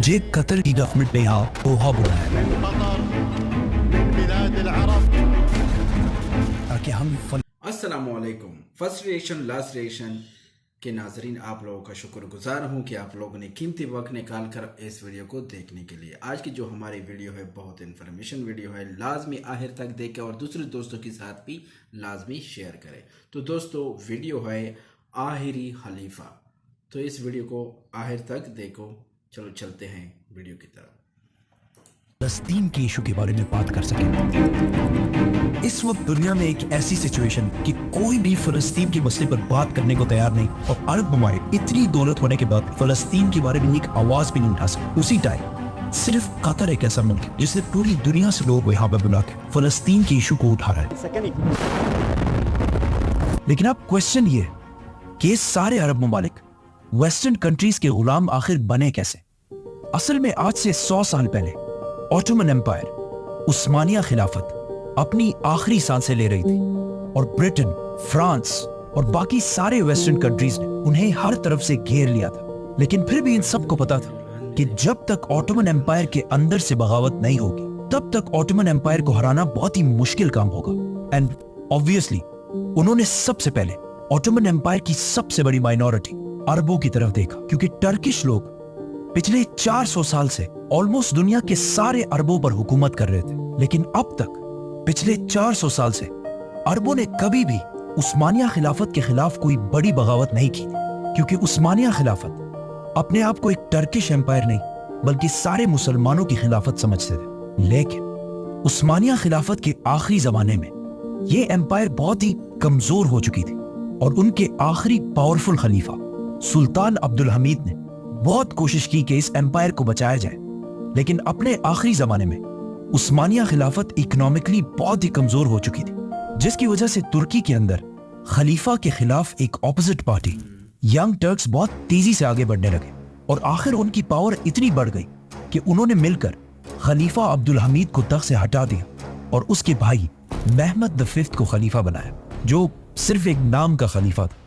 مجھے قطر کی گورنمنٹ نے یہاں اوہا بلایا تاکہ ہم السلام علیکم. فرسٹ ریئیکشن لاسٹ ریئیکشن کے ناظرین، آپ لوگوں کا شکر گزار ہوں کہ آپ لوگوں نے قیمتی وقت نکال کر اس ویڈیو کو دیکھنے کے لیے. آج کی جو ہماری ویڈیو ہے بہت انفارمیشن ویڈیو ہے، لازمی آخر تک دیکھیں اور دوسرے دوستوں کے ساتھ بھی لازمی شیئر کریں. تو دوستو ویڈیو ہے آخری خلیفہ، تو اس ویڈیو کو آخر تک دیکھو. چلو چلتے ہیں ویڈیو کی طرف. فلسطین کے ایشو کے بارے میں بات کر سکیں. اس وقت دنیا میں ایک ایسی سچویشن کہ کوئی بھی فلسطین کے مسئلے پر بات کرنے کو تیار نہیں، اور عرب ممالک اتنی دولت ہونے کے بعد فلسطین کے بارے میں ایک آواز بھی نہیں اٹھا سکتے. اسی ٹائم صرف قطر ایک ایسا ملک ہے جس نے پوری دنیا سے لوگ یہاں پہ بلا کے فلسطین کے ایشو کو اٹھا رہا ہے. لیکن اب کوشچن یہ ہے کہ سارے عرب ممالک ویسٹرن کنٹریز کے غلام آخر بنے کیسے؟ اصل میں آج سے 100 سال پہلے آٹومن امپائر، عثمانیہ خلافت اپنی آخری سانسیں لے رہی تھی، اور برٹن، فرانس اور باقی سارے ویسٹرن کنٹریز نے انہیں ہر طرف سے گھیر لیا تھا. لیکن پھر بھی ان سب کو پتا تھا کہ جب تک آٹومن امپائر کے اندر سے بغاوت نہیں ہوگی تب تک آٹومن امپائر کو ہرانا بہت ہی مشکل کام ہوگا. اینڈ آبویسلی انہوں نے سب سے پہلے آٹومن امپائر کی سب سے بڑی مائنورٹی عربوں کی طرف دیکھا، کیونکہ ٹرکش لوگ پچھلے 400 سال سے آلموسٹ دنیا کے سارے عربوں پر حکومت کر رہے تھے. لیکن اب تک پچھلے 400 سال سے عربوں نے کبھی بھی عثمانیہ خلافت کے خلاف کوئی بڑی بغاوت نہیں کی، کیونکہ عثمانیہ خلافت اپنے آپ کو ایک ٹرکش امپائر نہیں بلکہ سارے مسلمانوں کی خلافت سمجھتے تھے. لیکن عثمانیہ خلافت کے آخری زمانے میں یہ امپائر بہت ہی کمزور ہو چکی تھی، اور ان کے آخری پاورفل خلیفہ سلطان عبدالحمید نے بہت کوشش کی کہ اس امپائر کو بچایا جائے. لیکن اپنے آخری زمانے میں عثمانیہ خلافت اکنامکلی بہت ہی کمزور ہو چکی تھی، جس کی وجہ سے ترکی کے اندر خلیفہ کے خلاف ایک اپوزٹ پارٹی ینگ ٹرکس بہت تیزی سے آگے بڑھنے لگے، اور آخر ان کی پاور اتنی بڑھ گئی کہ انہوں نے مل کر خلیفہ عبدالحمید کو تخت سے ہٹا دیا اور اس کے بھائی محمد V کو خلیفہ بنایا، جو صرف ایک نام کا خلیفہ تھا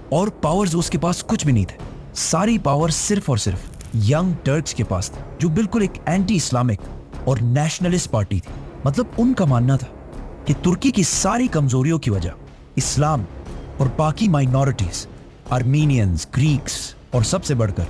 اور پاورز اس کے پاس کچھ بھی نہیں تھے. ساری پاور صرف اور صرف ینگ ٹرکس کے پاس تھی، جو بالکل ایک اینٹی اسلامک اور نیشنلسٹ پارٹی تھی. مطلب ان کا ماننا تھا کہ ترکی کی ساری کمزوریوں کی وجہ اسلام اور باقی مائنورٹیز، آرمینینز، گریکس اور سب سے بڑھ کر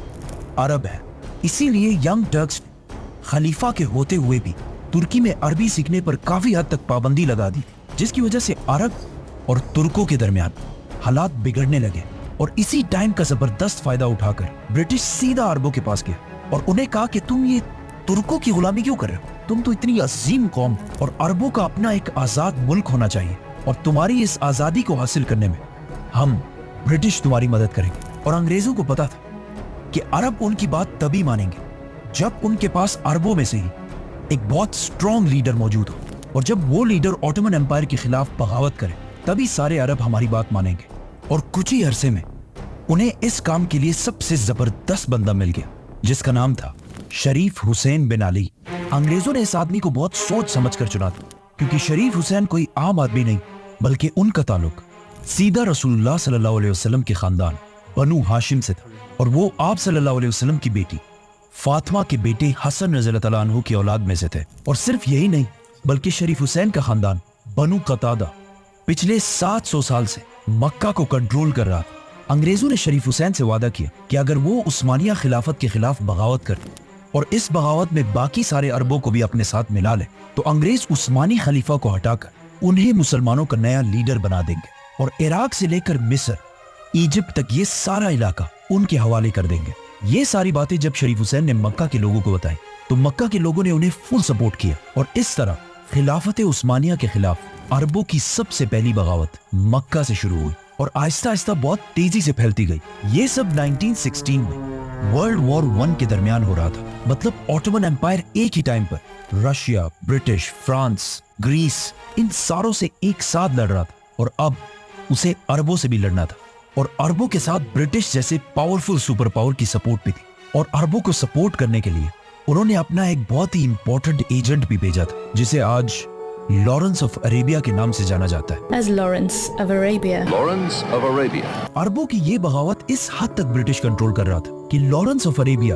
عرب ہیں. اسی لیے ینگ ٹرکس نے خلیفہ کے ہوتے ہوئے بھی ترکی میں عربی سیکھنے پر کافی حد تک پابندی لگا دی، جس کی وجہ سے عرب اور ترکوں کے درمیان حالات بگڑنے لگے. اور اسی ٹائم کا زبردست فائدہ اٹھا کر برٹش سیدھا عربوں کے پاس گیا اور انہیں کہا کہ تم یہ ترکوں کی غلامی کیوں کر رہے ہو؟ تم تو اتنی عظیم قوم، اور عربوں کا اپنا ایک آزاد ملک ہونا چاہیے، اور تمہاری اس آزادی کو حاصل کرنے میں ہم برٹش تمہاری مدد کریں گے. اور انگریزوں کو پتا تھا کہ عرب ان کی بات تبھی مانیں گے جب ان کے پاس عربوں میں سے ہی ایک بہت سٹرونگ لیڈر موجود ہو، اور جب وہ لیڈر آٹومن امپائر کے خلاف بغاوت کرے تبھی سارے عرب ہماری بات مانیں گے. اور کچھ ہی عرصے میں انہیں اس کام کے لیے سب سے زبردست بندہ مل گیا، جس کا نام تھا شریف حسین بن علی. انگریزوں نے اس آدمی کو بہت سوچ سمجھ کر چنا تھا، کیونکہ شریف حسین کوئی عام آدمی نہیں بلکہ ان کا تعلق سیدھا رسول اللہ صلی اللہ علیہ وسلم کے خاندان بنو ہاشم سے تھا، اور وہ آپ صلی اللہ علیہ وسلم کی بیٹی فاطمہ کے بیٹے حسن رضی اللہ عنہ کی اولاد میں سے تھے. اور صرف یہی نہیں بلکہ شریف حسین کا خاندان بنو قتادہ پچھلے 700 سال سے مکہ کو کنٹرول کر رہا تھا. انگریزوں نے شریف حسین سے وعدہ کیا کہ اگر وہ عثمانیہ خلافت کے خلاف بغاوت کرتے اور اس بغاوت میں باقی سارے عربوں کو بھی اپنے ساتھ ملا لے تو انگریز عثمانی خلیفہ کو ہٹا کر انہیں مسلمانوں کا نیا لیڈر بنا دیں گے، اور عراق سے لے کر مصر، ایجپٹ تک یہ سارا علاقہ ان کے حوالے کر دیں گے. یہ ساری باتیں جب شریف حسین نے مکہ کے لوگوں کو بتائی تو مکہ کے لوگوں نے انہیں فل سپورٹ کیا، اور اس طرح خلافت عثمانیہ کے خلاف عربوں کی سب سے پہلی بغاوت مکہ سے شروع ہوئی، اور آہستہ آہستہ بہت تیزی سے پھیلتی گئی. یہ سب 1916 میں ورلڈ وار 1 کے درمیان ہو رہا تھا. مطلب آٹومن امپائر ایک ہی ٹائم پر رشیا، برٹش، فرانس، گریس، ان ساروں سے ایک ساتھ لڑ رہا تھا، اور اب اسے عربوں سے بھی لڑنا تھا. اور عربوں کے ساتھ برٹش جیسے پاورفل سپر پاور کی سپورٹ بھی تھی، اور عربوں کو سپورٹ کرنے کے لیے انہوں نے اپنا ایک بہت ہی امپورٹنٹ ایجنٹ بھی بھیجا تھا، جسے آج لارنس آف عربیہ کے نام سے جانا جاتا ہے. As Lawrence of Arabia. Lawrence of Arabia. عربوں کی یہ بغاوت اس حد تک برٹش کنٹرول کر رہا تھا کہ لارنس آف عربیہ